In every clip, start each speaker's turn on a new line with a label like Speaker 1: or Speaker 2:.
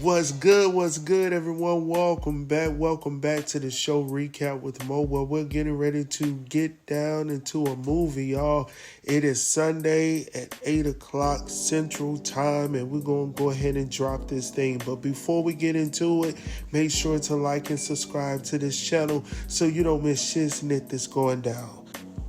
Speaker 1: What's good, everyone? Welcome back to the show recap with Mo, where we're getting ready to get down into a movie, y'all. It is Sunday at 8 o'clock Central Time, and we're going to go ahead and drop this thing. But before we get into it, make sure to like and subscribe to this channel so you don't miss shiznit that's going down.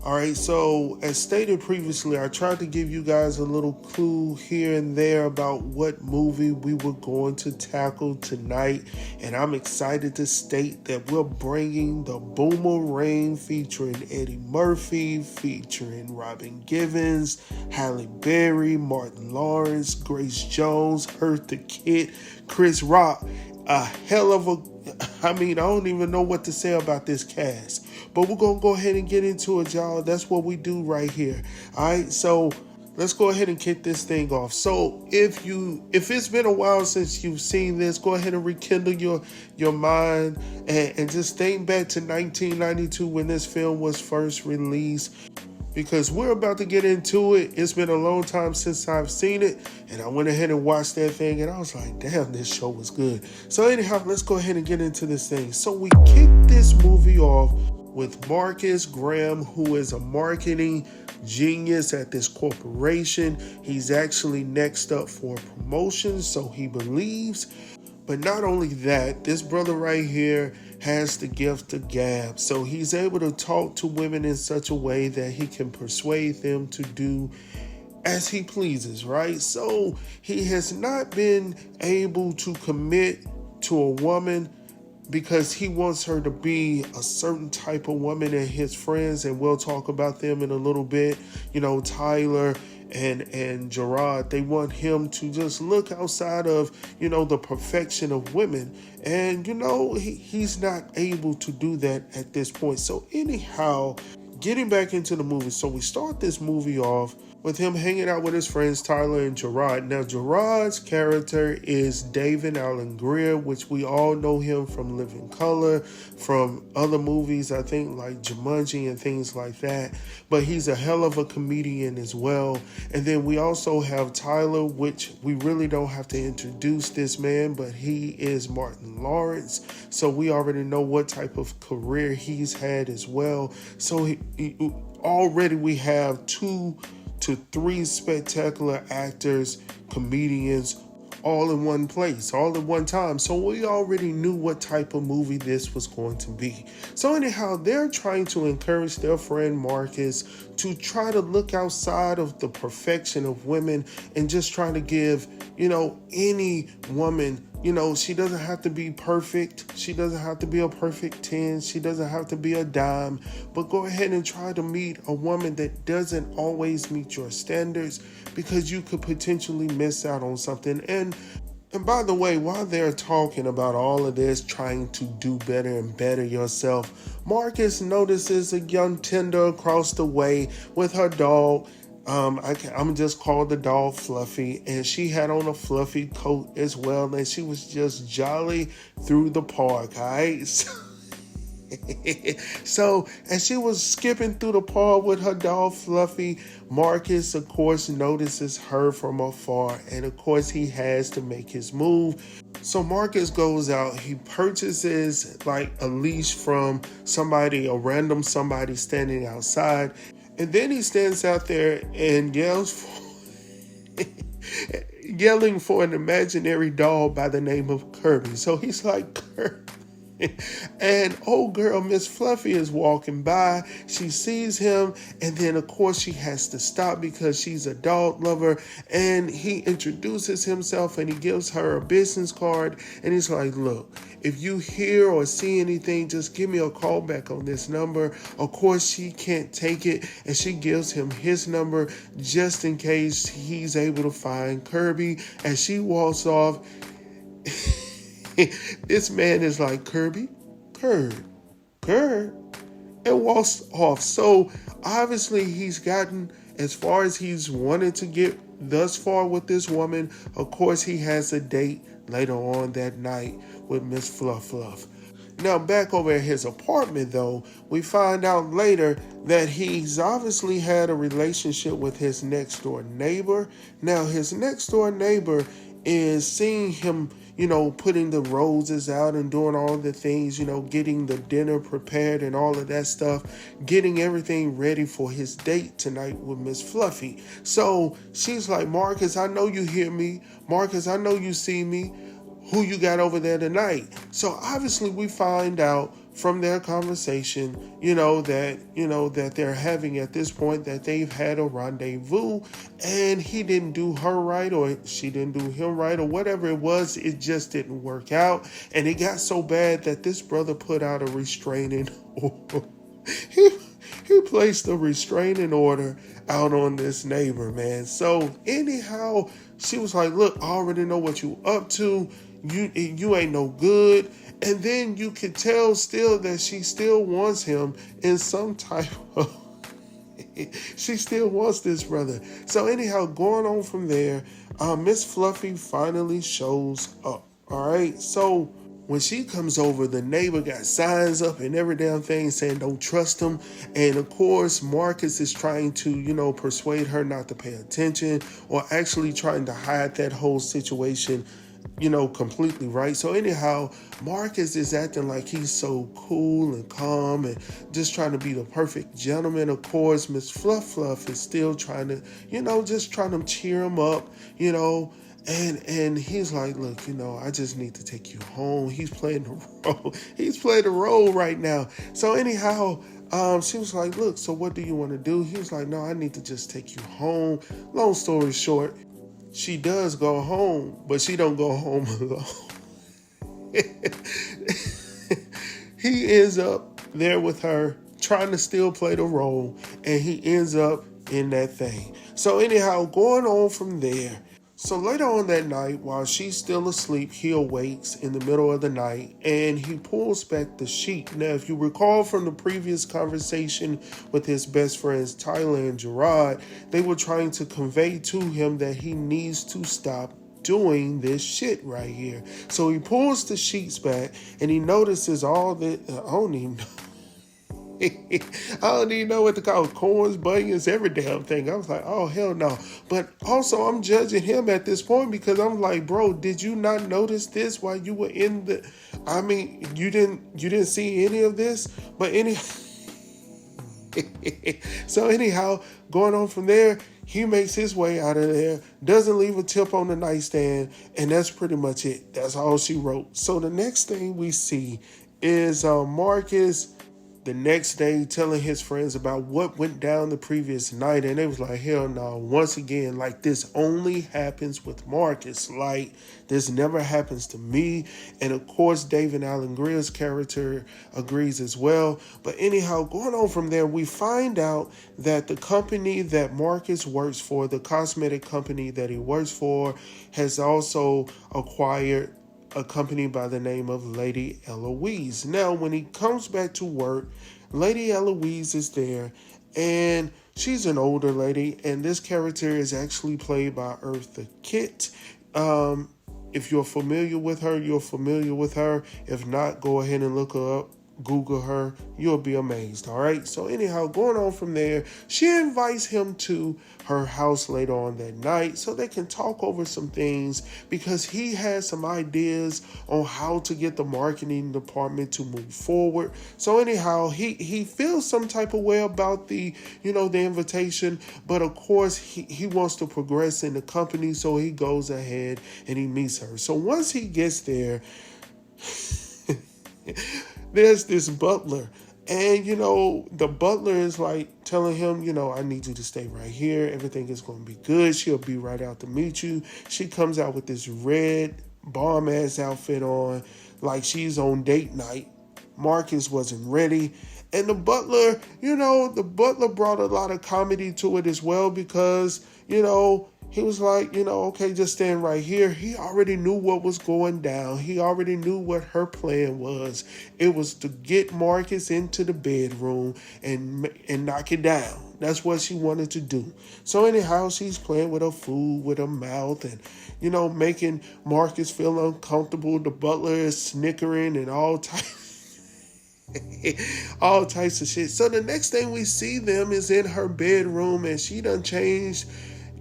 Speaker 1: Alright, so as stated previously, I tried to give you guys a little clue here and there about what movie we were going to tackle tonight, and I'm excited to state that we're bringing the Boomerang featuring Eddie Murphy, featuring Robin Givens, Halle Berry, Martin Lawrence, Grace Jones, Eartha, Kitt, Chris Rock. I don't even know what to say about this cast. But we're going to go ahead and get into it, y'all. That's what we do right here. All right, so let's go ahead and kick this thing off. So if it's been a while since you've seen this, go ahead and rekindle your mind and just think back to 1992 when this film was first released, because we're about to get into it. It's been a long time since I've seen it, and I went ahead and watched that thing, and I was like, damn, this show was good. So anyhow, let's go ahead and get into this thing. So we kicked this movie off with Marcus Graham, who is a marketing genius at this corporation. He's actually next up for a promotion, so he believes. But not only that, this brother right here has the gift of gab. So he's able to talk to women in such a way that he can persuade them to do as he pleases, right? So he has not been able to commit to a woman because he wants her to be a certain type of woman, and his friends, and we'll talk about them in a little bit, Tyler and Gerard, they want him to just look outside of, the perfection of women. And, he's not able to do that at this point. So anyhow, getting back into the movie. So we start this movie off with him hanging out with his friends Tyler and Gerard. Now, Gerard's character is David Alan Grier, which we all know him from Living Color, from other movies, I think, like Jumanji and things like that. But he's a hell of a comedian as well. And then we also have Tyler, which we really don't have to introduce this man, but he is Martin Lawrence. So we already know what type of career he's had as well. So already we have 2 to 3 spectacular actors, comedians, all in one place, all at one time. So we already knew what type of movie this was going to be. So anyhow, they're trying to encourage their friend Marcus to try to look outside of the perfection of women and just try to give, any woman, she doesn't have to be perfect. She doesn't have to be a perfect 10. She doesn't have to be a dime. But go ahead and try to meet a woman that doesn't always meet your standards, because you could potentially miss out on something. And by the way, while they're talking about all of this, trying to do better and better yourself, Marcus notices a young tender across the way with her dog. I'm just called the dog Fluffy, and she had on a fluffy coat as well, and she was just jolly through the park, all right? So as she was skipping through the park with her dog Fluffy, Marcus, of course, notices her from afar, and of course he has to make his move. So Marcus goes out, he purchases like a leash from a random somebody standing outside, and then he stands out there and yelling for an imaginary dog by the name of Kirby. So he's like, Kirby. And old girl Miss Fluffy is walking by. She sees him, and then of course she has to stop because she's a dog lover. And he introduces himself and he gives her a business card, and he's like, look, if you hear or see anything, just give me a call back on this number. Of course she can't take it, and she gives him his number just in case he's able to find Kirby. As she walks off, this man is like, Kirby, Curb, and walks off. So obviously he's gotten as far as he's wanted to get thus far with this woman. Of course, he has a date later on that night with Miss Fluff. Now, back over at his apartment, though, we find out later that he's obviously had a relationship with his next door neighbor. Now, his next door neighbor is seeing him, putting the roses out and doing all the things, getting the dinner prepared and all of that stuff, getting everything ready for his date tonight with Miss Fluffy. So she's like, Marcus, I know you hear me. Marcus, I know you see me. Who you got over there tonight? So obviously we find out from their conversation, that they're having at this point, that they've had a rendezvous, and he didn't do her right, or she didn't do him right, or whatever it was. It just didn't work out, and it got so bad that this brother put out a restraining order. He placed a restraining order out on this neighbor, man. So anyhow, she was like, look, I already know what you up to. You ain't no good. And then you could tell still that she still wants him in some type of... she still wants this brother. So anyhow, going on from there, Miss Fluffy finally shows up. All right. So when she comes over, the neighbor got signs up and every damn thing saying don't trust him. And of course, Marcus is trying to, persuade her not to pay attention, or actually trying to hide that whole situation, completely, right? So anyhow, Marcus is acting like he's so cool and calm and just trying to be the perfect gentleman. Of course, Miss Fluff is still trying to, just trying to cheer him up, and he's like, look, I just need to take you home. He's playing the role. He's playing the role right now. So anyhow, she was like, look, so what do you want to do? He was like, no, I need to just take you home. Long story short, she does go home, but she don't go home alone. He ends up there with her, trying to still play the role, and he ends up in that thing. So anyhow, going on from there. So later on that night, while she's still asleep, he awakes in the middle of the night and he pulls back the sheet. Now, if you recall from the previous conversation with his best friends, Tyler and Gerard, they were trying to convey to him that he needs to stop doing this shit right here. So he pulls the sheets back and he notices all the, I don't even know. I don't even know what to call it. Corns, bunions, every damn thing. I was like, oh, hell no. But also, I'm judging him at this point because I'm like, bro, did you not notice this while you were in the... I mean, you didn't see any of this? But so anyhow, going on from there, he makes his way out of there, doesn't leave a tip on the nightstand, and that's pretty much it. That's all she wrote. So the next thing we see is Marcus... the next day telling his friends about what went down the previous night, and they was like, hell no. Once again, like, this only happens with Marcus. Like, this never happens to me. And of course, David Alan Grier's character agrees as well. But anyhow, going on from there, we find out that the company that Marcus works for, the cosmetic company that he works for, has also acquired a company by the name of Lady Eloise. Now, when he comes back to work, Lady Eloise is there, and she's an older lady, and this character is actually played by Eartha Kitt. If you're familiar with her, you're familiar with her. If not, go ahead and look her up. Google her. You'll be amazed. All right. So anyhow, going on from there, she invites him to her house later on that night so they can talk over some things, because he has some ideas on how to get the marketing department to move forward. So anyhow, he feels some type of way about the invitation, but of course he wants to progress in the company. So he goes ahead and he meets her. So once he gets there, there's this butler, and the butler is like telling him, I need you to stay right here. Everything is going to be good. She'll be right out to meet you. She comes out with this red bomb ass outfit on, like she's on date night. Marcus wasn't ready. And the butler, brought a lot of comedy to it as well, because, he was like, okay, just stand right here. He already knew what was going down. He already knew what her plan was. It was to get Marcus into the bedroom and knock it down. That's what she wanted to do. So anyhow, she's playing with her food, with her mouth, and, making Marcus feel uncomfortable. The butler is snickering and all types of shit. So the next thing we see them is in her bedroom, and she done changed,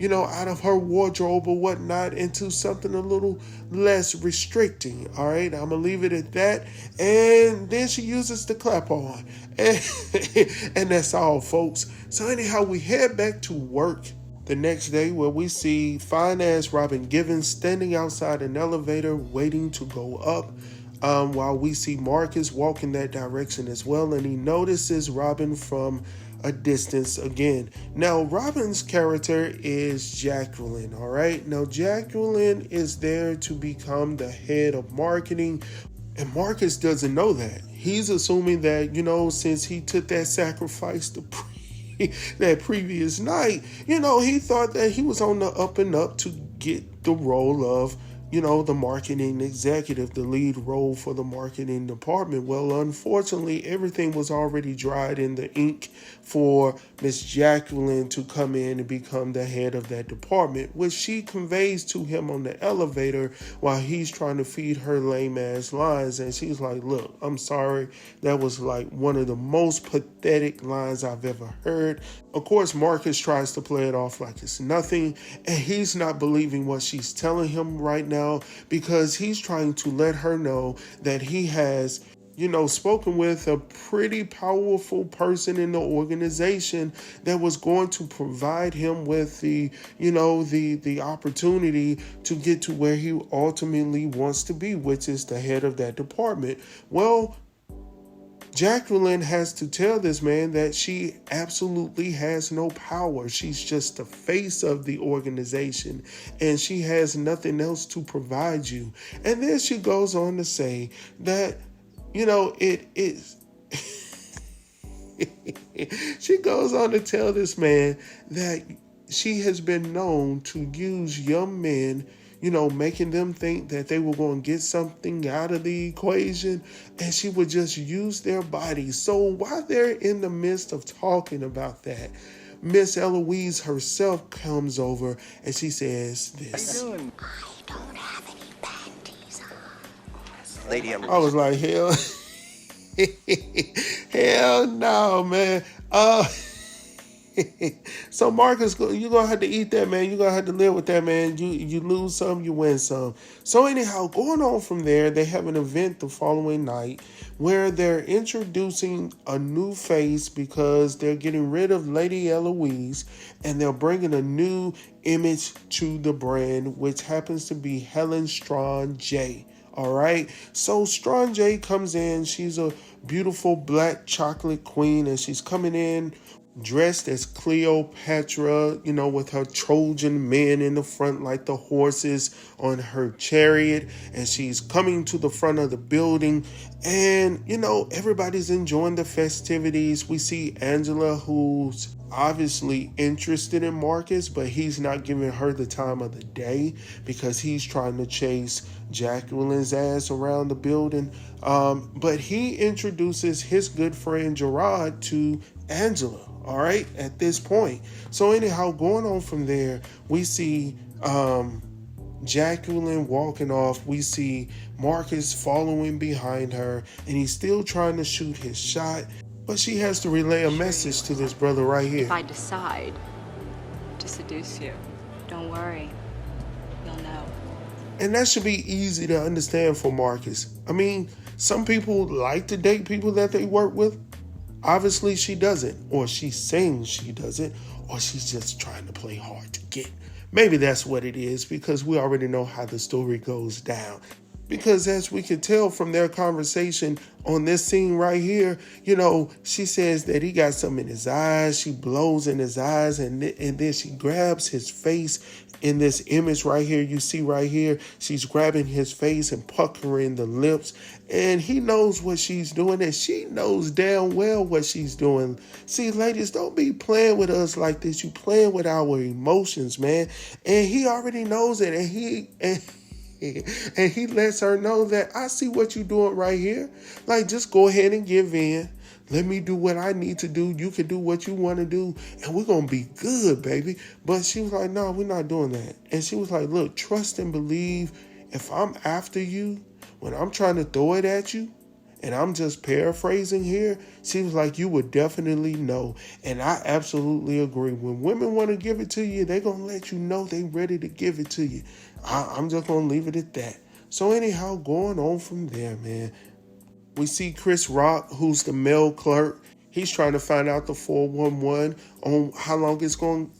Speaker 1: out of her wardrobe or whatnot into something a little less restricting. All right, I'm gonna leave it at that. And then she uses the clap on, and that's all, folks. So anyhow, we head back to work the next day, where we see fine ass Robin Givens standing outside an elevator waiting to go up. While we see Marcus walk in that direction as well, and he notices Robin from a distance again. Now, Robin's character is Jacqueline, all right? Now, Jacqueline is there to become the head of marketing, and Marcus doesn't know that. He's assuming that, since he took that sacrifice that previous night, he thought that he was on the up and up to get the role of the marketing executive, the lead role for the marketing department. Well, unfortunately, everything was already dried in the ink for Miss Jacqueline to come in and become the head of that department, which she conveys to him on the elevator while he's trying to feed her lame ass lines. And she's like, look, I'm sorry. That was like one of the most pathetic lines I've ever heard. Of course, Marcus tries to play it off like it's nothing, and he's not believing what she's telling him right now, because he's trying to let her know that he has, spoken with a pretty powerful person in the organization that was going to provide him with the opportunity to get to where he ultimately wants to be, which is the head of that department. Well, Jacqueline has to tell this man that she absolutely has no power. She's just the face of the organization, and she has nothing else to provide you. And then she goes on to say that, it is... She goes on to tell this man that she has been known to use young men, making them think that they were going to get something out of the equation, and she would just use their bodies. So while they're in the midst of talking about that, Miss Eloise herself comes over and she says this.
Speaker 2: How you doing? I don't have any panties on.
Speaker 3: Lady,
Speaker 1: I was like, hell, hell no, man. So Marcus, you're going to have to eat that, man. You're going to have to live with that, man. You lose some, you win some. So anyhow, going on from there, they have an event the following night where they're introducing a new face because they're getting rid of Lady Eloise, and they're bringing a new image to the brand, which happens to be Helen Strawn J. All right. So Strawn J comes in. She's a beautiful black chocolate queen, and she's coming in dressed as Cleopatra, with her Trojan men in the front like the horses on her chariot. And she's coming to the front of the building, and, everybody's enjoying the festivities. We see Angela, who's obviously interested in Marcus, but he's not giving her the time of the day because he's trying to chase Jacqueline's ass around the building. But he introduces his good friend Gerard to Angela, all right, at this point. So anyhow, going on from there, we see Jacqueline walking off. We see Marcus following behind her, and he's still trying to shoot his shot, but she has to relay a message to this brother right here.
Speaker 4: If I decide to seduce you, don't worry, you'll know.
Speaker 1: And that should be easy to understand for Marcus. I mean, some people like to date people that they work with. Obviously, she doesn't, or she's saying she doesn't, or she's just trying to play hard to get. Maybe that's what it is, because we already know how the story goes down. Because as we can tell from their conversation on this scene right here, she says that he got something in his eyes. She blows in his eyes, and then she grabs his face in this image right here. You see right here, she's grabbing his face and puckering the lips, and he knows what she's doing, and she knows damn well what she's doing. See, ladies, don't be playing with us like this. You playing with our emotions, man. And he already knows it, and he lets her know that I see what you're doing right here. Like, just go ahead and give in. Let me do what I need to do. You can do what you want to do, and we're going to be good, baby. But she was like, no, we're not doing that. And she was like, look, trust and believe. If I'm after you, when I'm trying to throw it at you, and I'm just paraphrasing here, seems like you would definitely know. And I absolutely agree. When women want to give it to you, they're going to let you know they ready to give it to you. I'm just going to leave it at that. So anyhow, going on from there, man, we see Chris Rock, who's the mail clerk. He's trying to find out the 411 on how long it's going,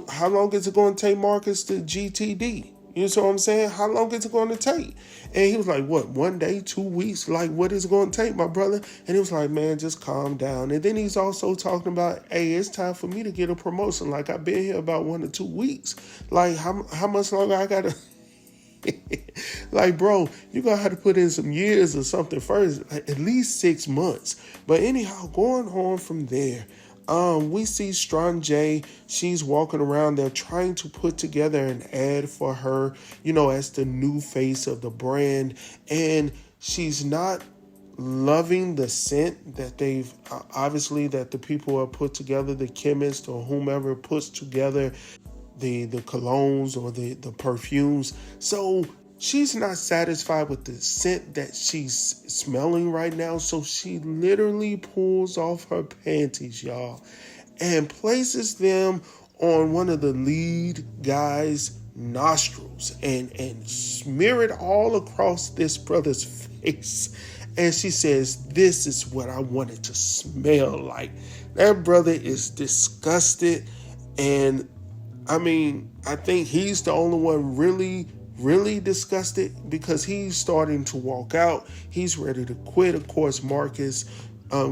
Speaker 1: how long is it going to take Marcus to GTD? You know what I'm saying? How long is it going to take? And he was like, what, 1 day, 2 weeks? Like, what is it going to take, my brother? And he was like, man, just calm down. And then he's also talking about, hey, it's time for me to get a promotion. Like, I've been here about 1 or 2 weeks. Like, how much longer I got to... Like, bro, you're going to have to put in some years or something first, like at least 6 months. But anyhow, going on from there, we see Strong J. She's walking around there trying to put together an ad for her, as the new face of the brand. And she's not loving the scent that they've, obviously, that the people have put together, the chemist or whomever puts together the colognes or the perfumes. So she's not satisfied with the scent that she's smelling right now. So she literally pulls off her panties, y'all, and places them on one of the lead guy's nostrils and smear it all across this brother's face. And she says, this is what I want it to smell like. That brother is disgusted. And I mean, I think he's the only one really disgusted, because he's starting to walk out. He's ready to quit. Of course, Marcus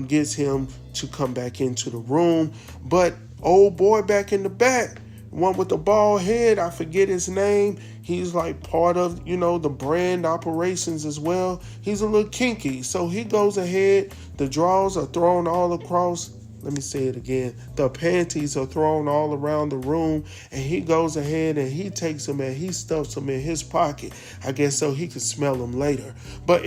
Speaker 1: gets him to come back into the room. But old boy back in the back, one with the bald head, I forget his name. He's like part of, the brand operations as well. He's a little kinky. So he goes ahead. The drawers are thrown all across. Let me say it again. The panties are thrown all around the room, and he goes ahead and he takes them and he stuffs them in his pocket. I guess so he can smell them later. But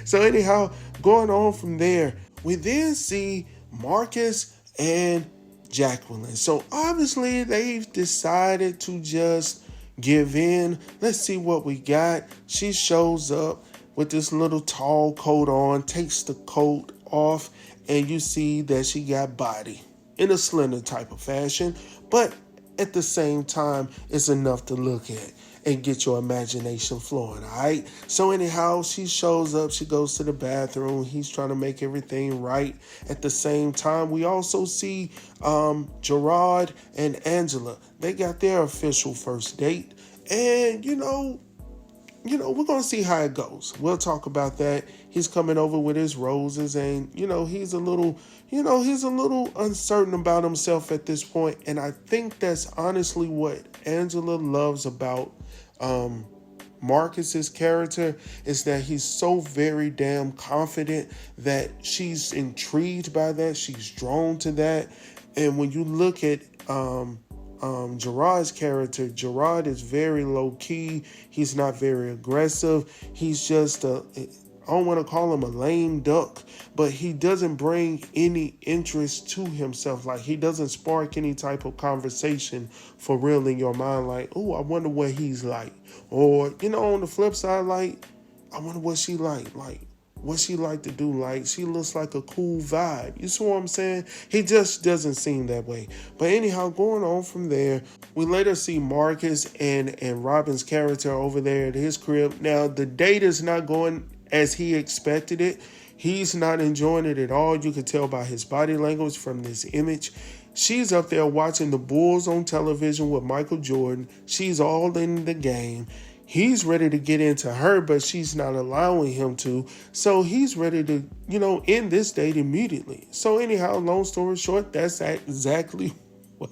Speaker 1: so anyhow, going on from there, we then see Marcus and Jacqueline. So obviously they've decided to just give in. Let's see what we got. She shows up with this little tall coat on, takes the coat off, and you see that she got body in a slender type of fashion, but at the same time, it's enough to look at and get your imagination flowing, all right? So anyhow, she shows up, she goes to the bathroom, he's trying to make everything right. At the same time, we also see Gerard and Angela. They got their official first date, and we're going to see how it goes. We'll talk about that. He's coming over with his roses, and, he's a little uncertain about himself at this point. And I think that's honestly what Angela loves about Marcus's character, is that he's so very damn confident that she's intrigued by that. She's drawn to that. And when you look at Gerard's character, Gerard is very low key. He's not very aggressive. He's just I don't want to call him a lame duck, but he doesn't bring any interest to himself. Like, he doesn't spark any type of conversation for real in your mind. Like, oh, I wonder what he's like. Or, on the flip side, like, I wonder what she like. Like, what she like to do. Like, she looks like a cool vibe. You see what I'm saying? He just doesn't seem that way. But anyhow, going on from there, we later see Marcus and Robin's character over there at his crib. Now, the date is not going as he expected it. He's not enjoying it at all. You can tell by his body language from this image. She's up there watching the Bulls on television with Michael Jordan. She's all in the game. He's ready to get into her, but she's not allowing him to. So he's ready to, end this date immediately. So anyhow, long story short, that's exactly what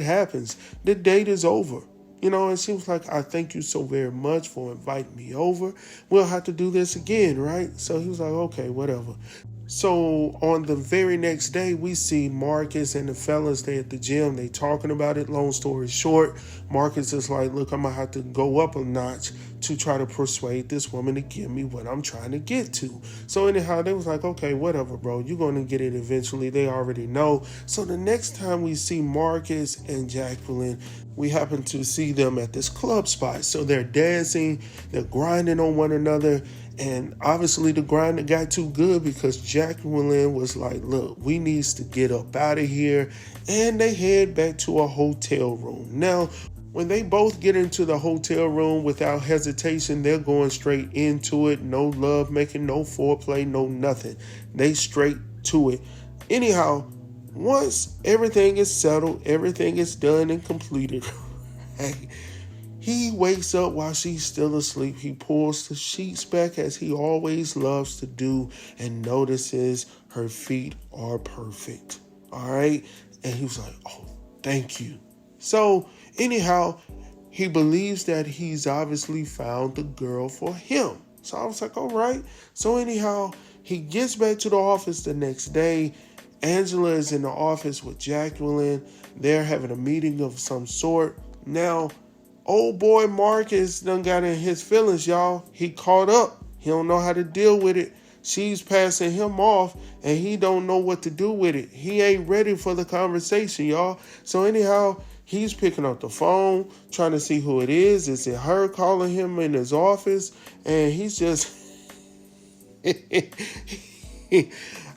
Speaker 1: happens. The date is over. And she was like, I thank you so very much for inviting me over. We'll have to do this again, right? So he was like, okay, whatever. So on the very next day, we see Marcus and the fellas, they at the gym, they talking about it. Long story short, Marcus is like, look, I'm gonna have to go up a notch to try to persuade this woman to give me what I'm trying to get to. So anyhow, they was like, okay, whatever, bro, you're gonna get it eventually. They already know. So the next time we see Marcus and Jacqueline, we happen to see them at this club spot. So they're dancing, they're grinding on one another. And obviously the grind got too good because Jacqueline was like, look, we needs to get up out of here. And they head back to a hotel room. Now, when they both get into the hotel room without hesitation, they're going straight into it. No love making, no foreplay, no nothing. They straight to it. Anyhow, once everything is settled, everything is done and completed, hey, he wakes up while she's still asleep. He pulls the sheets back as he always loves to do and notices her feet are perfect. All right. And he was like, oh, thank you. So anyhow, he believes that he's obviously found the girl for him. So I was like, all right. So anyhow, he gets back to the office the next day. Angela is in the office with Jacqueline. They're having a meeting of some sort. Now, old boy Marcus done got in his feelings, y'all. He caught up. He don't know how to deal with it. She's passing him off, and he don't know what to do with it. He ain't ready for the conversation, y'all. So anyhow, he's picking up the phone, trying to see who it is. Is it her calling him in his office? And he's just...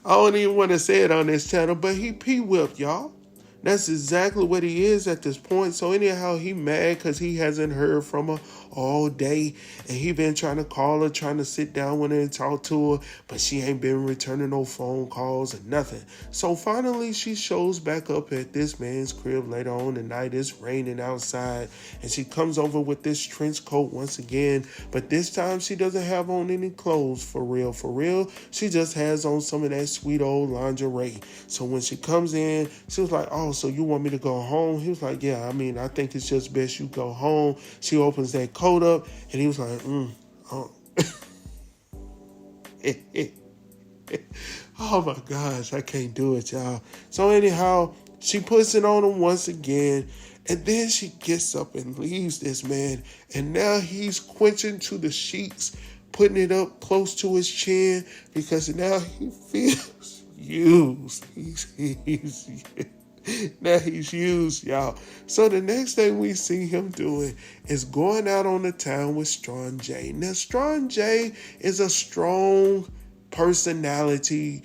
Speaker 1: I don't even want to say it on this channel, but he pee-whipped, y'all. That's exactly what he is at this point. So anyhow, he mad because he hasn't heard from her all day. And he been trying to call her, trying to sit down with her and talk to her. But she ain't been returning no phone calls or nothing. So finally, she shows back up at this man's crib later on the night. It's raining outside. And she comes over with this trench coat once again. But this time, she doesn't have on any clothes for real. For real, she just has on some of that sweet old lingerie. So when she comes in, she was like, oh, so you want me to go home? He was like, yeah, I think it's just best you go home. She opens that coat up, and he was like, oh. Oh my gosh, I can't do it, y'all. So anyhow, she puts it on him once again, and then she gets up and leaves this man, and now he's quenching to the sheets, putting it up close to his chin, because now he feels used. Now he's used, y'all. So the next thing we see him doing is going out on the town with Strong J. Now, Strong J is a strong personality.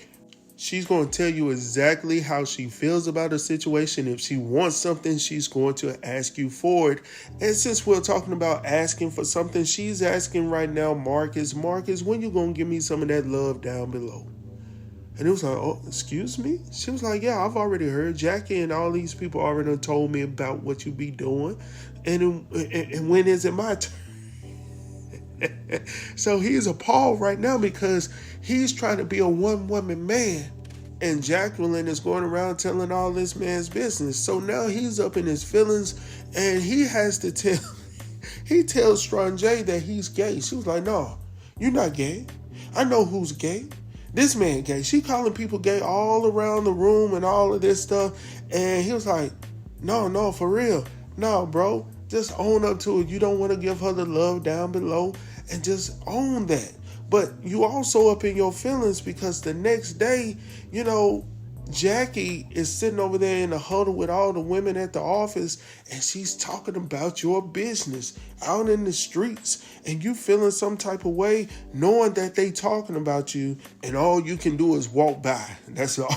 Speaker 1: She's going to tell you exactly how she feels about a situation. If she wants something, she's going to ask you for it. And since we're talking about asking for something, she's asking right now, Marcus, when you going to give me some of that love down below? And it was like, oh, excuse me? She was like, yeah, I've already heard. Jackie and all these people already told me about what you be doing. And when is it my turn? So he's appalled right now because he's trying to be a one-woman man. And Jacqueline is going around telling all this man's business. So now he's up in his feelings and he has to tell, he tells Strong J that he's gay. She was like, no, you're not gay. I know who's gay. This man gay. She calling people gay all around the room and all of this stuff. And he was like, no, for real. No, bro, just own up to it. You don't want to give her the love down below and just own that. But you also up in your feelings because the next day, you know, Jackie is sitting over there in the huddle with all the women at the office and she's talking about your business out in the streets and you feeling some type of way knowing that they talking about you and all you can do is walk by. That's all.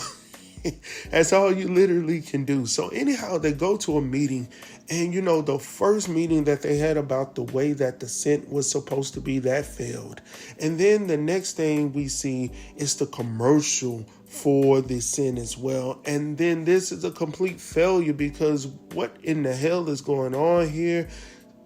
Speaker 1: That's all you literally can do. So anyhow, they go to a meeting and, you know, the first meeting that they had about the way that the scent was supposed to be, that failed. And then the next thing we see is the commercial for the scent as well. And then this is a complete failure because what in the hell is going on here?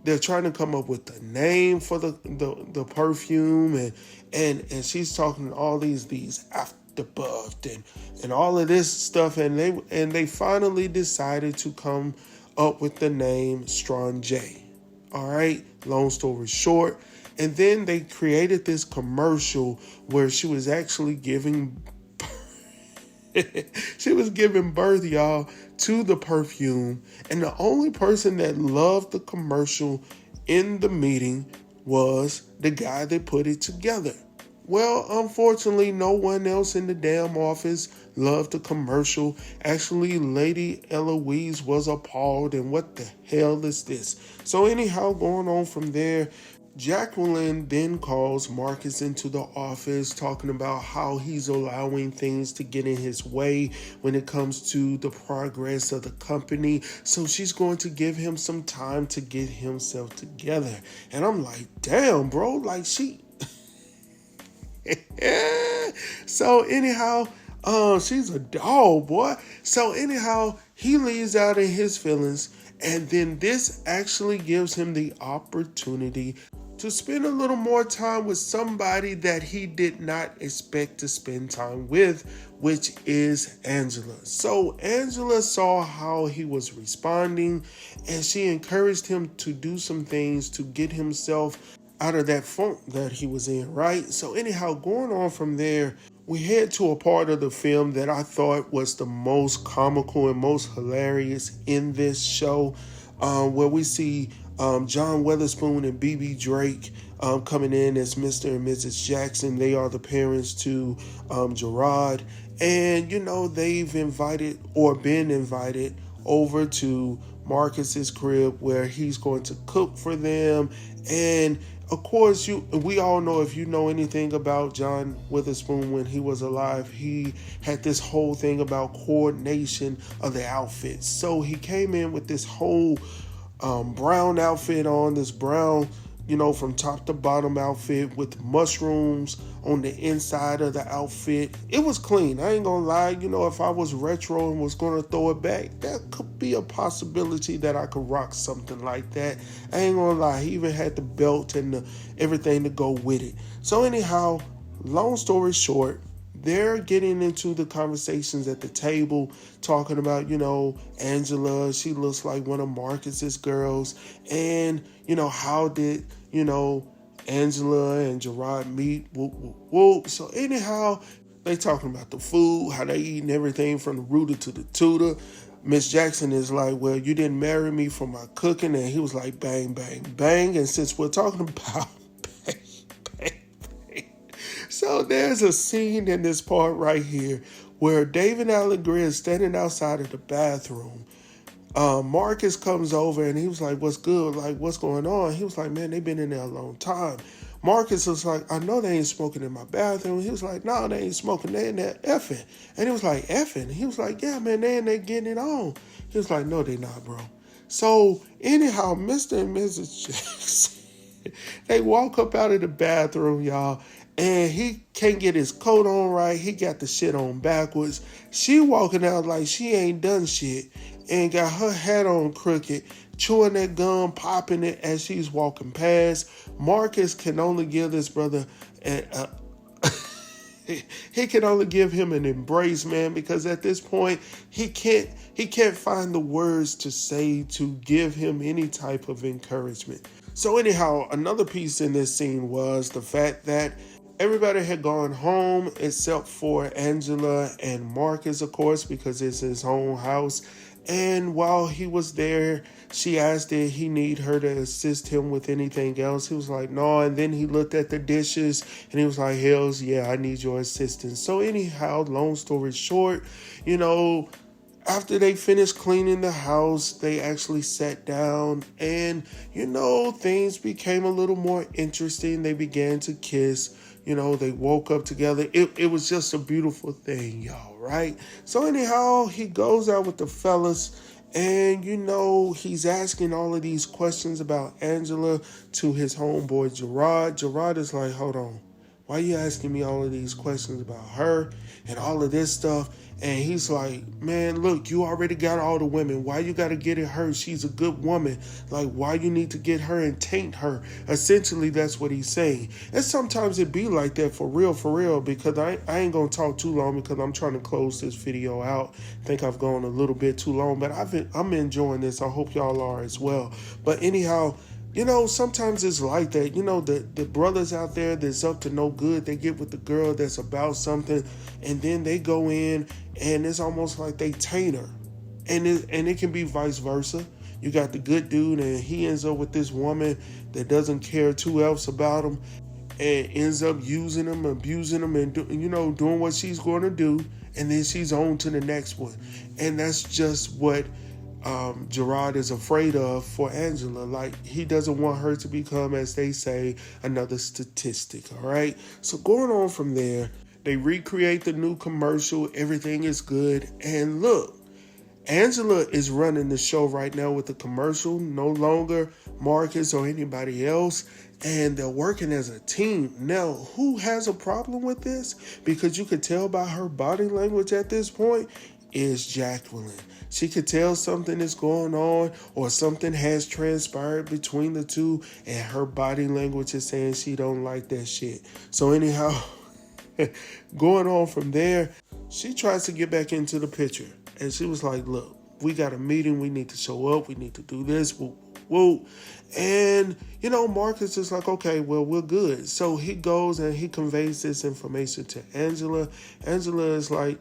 Speaker 1: They're trying to come up with the name for the perfume and she's talking all these afterbuffed and all of this stuff and they finally decided to come up with the name Strong J. All right, long story short. And then they created this commercial where she was actually giving She was giving birth, y'all, to the perfume. And the only person that loved the commercial in the meeting was the guy that put it together. Well, unfortunately, no one else in the damn office loved the commercial. Actually, Lady Eloise was appalled, and what the hell is this? So anyhow, going on from there, Jacqueline then calls Marcus into the office talking about how he's allowing things to get in his way when it comes to the progress of the company. So she's going to give him some time to get himself together. And I'm like, damn, bro, like she... So anyhow, she's a dog, boy. So anyhow, he leaves out in his feelings, and then this actually gives him the opportunity to spend a little more time with somebody that he did not expect to spend time with, which is Angela. So Angela saw how he was responding, and she encouraged him to do some things to get himself out of that funk that he was in, right? So anyhow, going on from there, we head to a part of the film that I thought was the most comical and most hilarious in this show, where we see John Witherspoon and BB Drake coming in as Mr. and Mrs. Jackson. They are the parents to Gerard. And, you know, they've invited or been invited over to Marcus's crib where he's going to cook for them. And of course, we all know, if you know anything about John Witherspoon when he was alive, he had this whole thing about coordination of the outfits. So he came in with this whole brown outfit on, this brown, you know, from top to bottom outfit with mushrooms on the inside of the outfit. It was clean. I ain't gonna lie. You know, if I was retro and was gonna throw it back, that could be a possibility that I could rock something like that. I ain't gonna lie. He even had the belt and everything to go with it. So anyhow, long story short, they're getting into the conversations at the table, talking about, you know, Angela, she looks like one of Marcus's girls. And, you know, how did, you know, Angela and Gerard meet? Whoop, whoop, whoop. So anyhow, they talking about the food, how they eating everything from the rooter to the tutor. Miss Jackson is like, well, you didn't marry me for my cooking. And he was like, bang, bang, bang. And since we're talking about so there's a scene in this part right here where David Alan Grier is standing outside of the bathroom. Marcus comes over and he was like, what's good? Like, what's going on? He was like, man, they've been in there a long time. Marcus was like, I know they ain't smoking in my bathroom. He was like, no, they ain't smoking. They in there effing. And he was like, effing? He was like, yeah, man, they in there getting it on. He was like, no, they not, bro. So anyhow, Mr. and Mrs. Jackson, they walk up out of the bathroom, y'all. And he can't get his coat on right. He got the shit on backwards. She walking out like she ain't done shit and got her hat on crooked, chewing that gum, popping it as she's walking past. Marcus can only give this brother he can only give him an embrace, man, because at this point he can't find the words to say to give him any type of encouragement. So anyhow, another piece in this scene was the fact that everybody had gone home except for Angela and Marcus, of course, because it's his own house. And while he was there, she asked if he need her to assist him with anything else. He was like, no. And then he looked at the dishes and he was like, hells yeah, I need your assistance. So anyhow, long story short, you know, after they finished cleaning the house, they actually sat down and, you know, things became a little more interesting. They began to kiss. You know, they woke up together. It was just a beautiful thing, y'all, right? So anyhow, he goes out with the fellas and, you know, he's asking all of these questions about Angela to his homeboy, Gerard. Gerard is like, hold on. Why are you asking me all of these questions about her and all of this stuff? And he's like, man, look, you already got all the women. Why you got to get at her? She's a good woman. Like, why you need to get her and taint her? Essentially, that's what he's saying. And sometimes it be like that for real, because I ain't going to talk too long because I'm trying to close this video out. I think I've gone a little bit too long, but I'm enjoying this. I hope y'all are as well. But anyhow, sometimes it's like that. The brothers out there that's up to no good, they get with the girl that's about something, and then they go in, and it's almost like they taint her. And it can be vice versa. You got the good dude, and he ends up with this woman that doesn't care two else about him, and ends up using him, abusing him, and doing what she's going to do, and then she's on to the next one. And that's just what Gerard is afraid of for Angela. Like, he doesn't want her to become, as they say, another statistic. All right. So going on from there, they recreate the new commercial. Everything is good. And look, Angela is running the show right now with the commercial, no longer Marcus or anybody else. And they're working as a team. Now, who has a problem with this? Because you could tell by her body language at this point is Jacqueline. She could tell something is going on or something has transpired between the two, and her body language is saying she don't like that shit. So anyhow, going on from there, she tries to get back into the picture. And she was like, look, we got a meeting. We need to show up. We need to do this. Woo. And, Marcus is like, okay, well, we're good. So he goes and he conveys this information to Angela. Angela is like,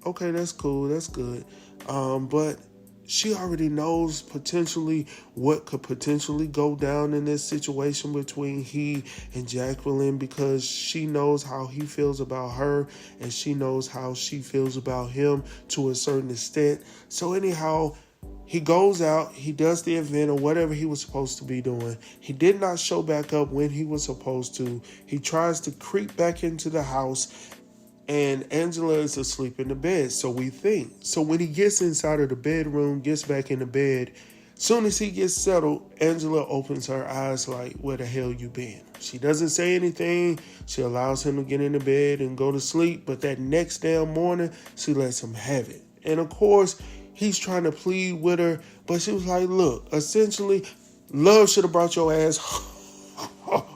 Speaker 1: okay, that's cool. That's good. But she already knows potentially what could potentially go down in this situation between he and Jacqueline, because she knows how he feels about her and she knows how she feels about him to a certain extent. So anyhow, he goes out, he does the event or whatever he was supposed to be doing. He did not show back up when he was supposed to. He tries to creep back into the house, and Angela is asleep in the bed, so we think. So when he gets inside of the bedroom, gets back in the bed, soon as he gets settled, Angela opens her eyes like, where the hell you been? She doesn't say anything. She allows him to get in the bed and go to sleep, but that next damn morning, she lets him have it. And of course, he's trying to plead with her, but she was like, look, essentially, love should have brought your ass home.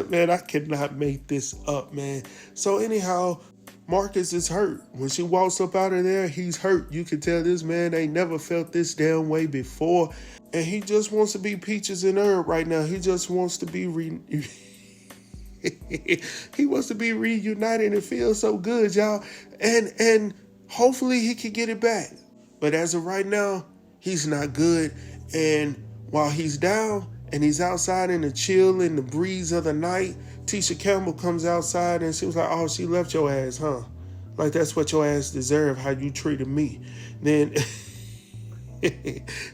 Speaker 1: Man, I cannot make this up, man. So anyhow, Marcus is hurt. When she walks up out of there, he's hurt. You can tell this man ain't never felt this damn way before. And he just wants to be peaches and herb right now. He just wants to be he wants to be reunited and feel so good, y'all. And hopefully he can get it back. But as of right now, he's not good. And while he's down and he's outside in the chill and the breeze of the night, Tisha Campbell comes outside and she was like, oh, she left your ass, huh? Like, that's what your ass deserved, how you treated me. Then,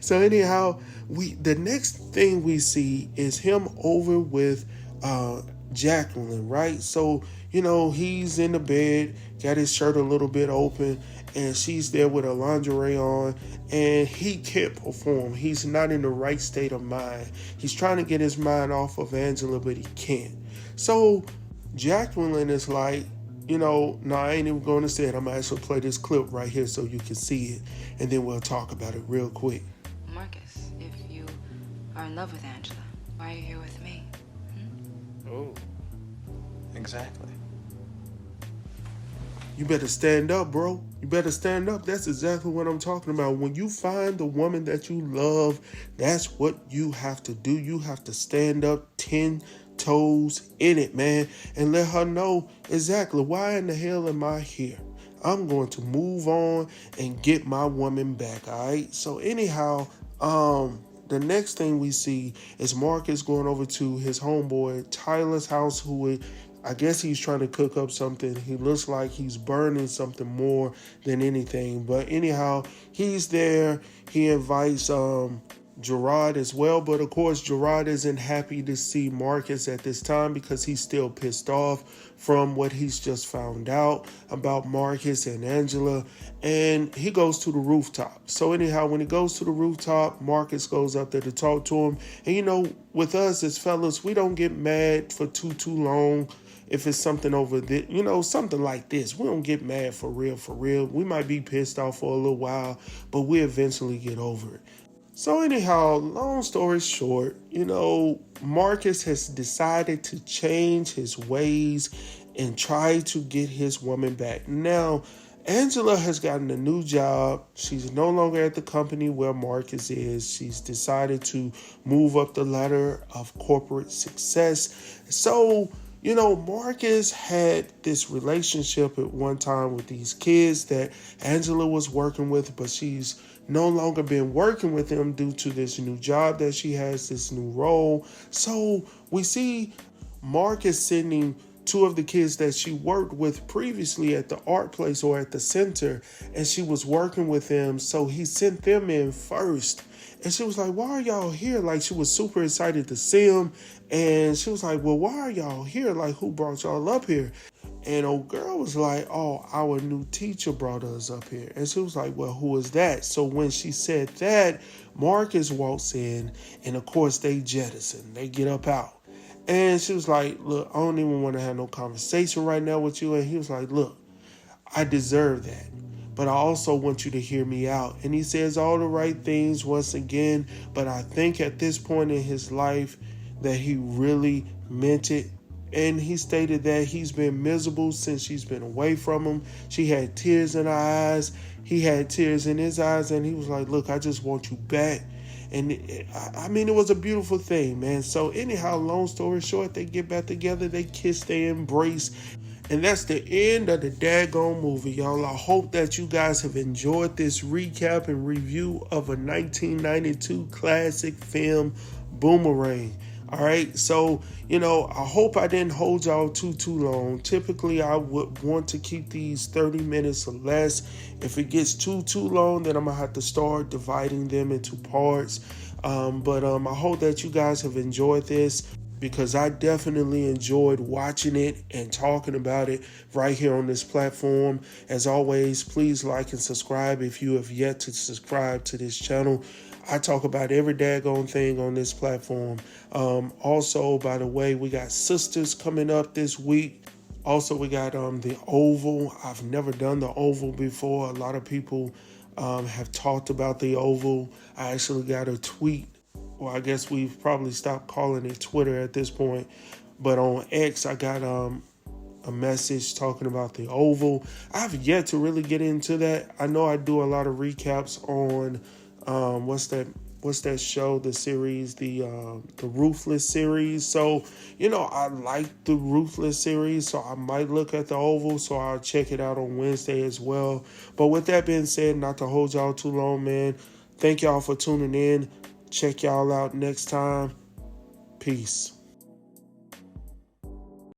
Speaker 1: so anyhow, the next thing we see is him over with Jacqueline, right? So, he's in the bed, got his shirt a little bit open, and she's there with her lingerie on, and he can't perform. He's not in the right state of mind. He's trying to get his mind off of Angela, but he can't. So Jacqueline is like, no, I ain't even going to say it. I'm going to actually play this clip right here so you can see it, and then we'll talk about it real quick.
Speaker 4: Marcus, if you are in love with Angela, why are you here with me?
Speaker 3: Oh, exactly.
Speaker 1: You better stand up, bro. You better stand up. That's exactly what I'm talking about. When you find the woman that you love, that's what you have to do. You have to stand up 10 toes in it, man, and let her know exactly why in the hell am I here. I'm going to move on and get my woman back, all right? So anyhow, the next thing we see is Marcus going over to his homeboy Tyler's house, who I guess he's trying to cook up something. He looks like he's burning something more than anything. But anyhow, he's there. He invites Gerard as well. But of course, Gerard isn't happy to see Marcus at this time because he's still pissed off from what he's just found out about Marcus and Angela. And he goes to the rooftop. So anyhow, when he goes to the rooftop, Marcus goes up there to talk to him. And with us as fellas, we don't get mad for too long. If it's something over this, something like this, we don't get mad for real. We might be pissed off for a little while, but we eventually get over it. So anyhow, long story short, Marcus has decided to change his ways and try to get his woman back. Now, Angela has gotten a new job. She's no longer at the company where Marcus is. She's decided to move up the ladder of corporate success. So, Marcus had this relationship at one time with these kids that Angela was working with, but she's no longer been working with them due to this new job that she has, this new role. So we see Marcus sending two of the kids that she worked with previously at the art place or at the center, and she was working with them, so he sent them in first. And she was like, why are y'all here? Like, she was super excited to see him, and she was like, well, why are y'all here? Like, who brought y'all up here? And old girl was like, oh, our new teacher brought us up here. And she was like, well, who is that? So when she said that, Marcus walks in, and of course they jettison, they get up out. And she was like, look, I don't even want to have no conversation right now with you. And he was like, look, I deserve that, but I also want you to hear me out. And he says all the right things once again, but I think at this point in his life that he really meant it. And he stated that he's been miserable since she's been away from him. She had tears in her eyes. He had tears in his eyes. And he was like, look, I just want you back. And it was a beautiful thing, man. So anyhow, long story short, they get back together, they kiss, they embrace. And that's the end of the daggone movie, y'all. I hope that you guys have enjoyed this recap and review of a 1992 classic film, Boomerang. All right, so, I hope I didn't hold y'all too long. Typically, I would want to keep these 30 minutes or less. If it gets too long, then I'm going to have to start dividing them into parts. But I hope that you guys have enjoyed this, because I definitely enjoyed watching it and talking about it right here on this platform. As always, please like and subscribe if you have yet to subscribe to this channel. I talk about every daggone thing on this platform. Also, by the way, we got Sisters coming up this week. Also, we got the Oval. I've never done the Oval before. A lot of people have talked about the Oval. I actually got a tweet. Well, I guess we've probably stopped calling it Twitter at this point. But on X, I got a message talking about the Oval. I've yet to really get into that. I know I do a lot of recaps on what's that show, the series, the Ruthless series. So, I like the Ruthless series, so I might look at the Oval, so I'll check it out on Wednesday as well. But with that being said, not to hold y'all too long, man, thank y'all for tuning in. Check y'all out next time. Peace.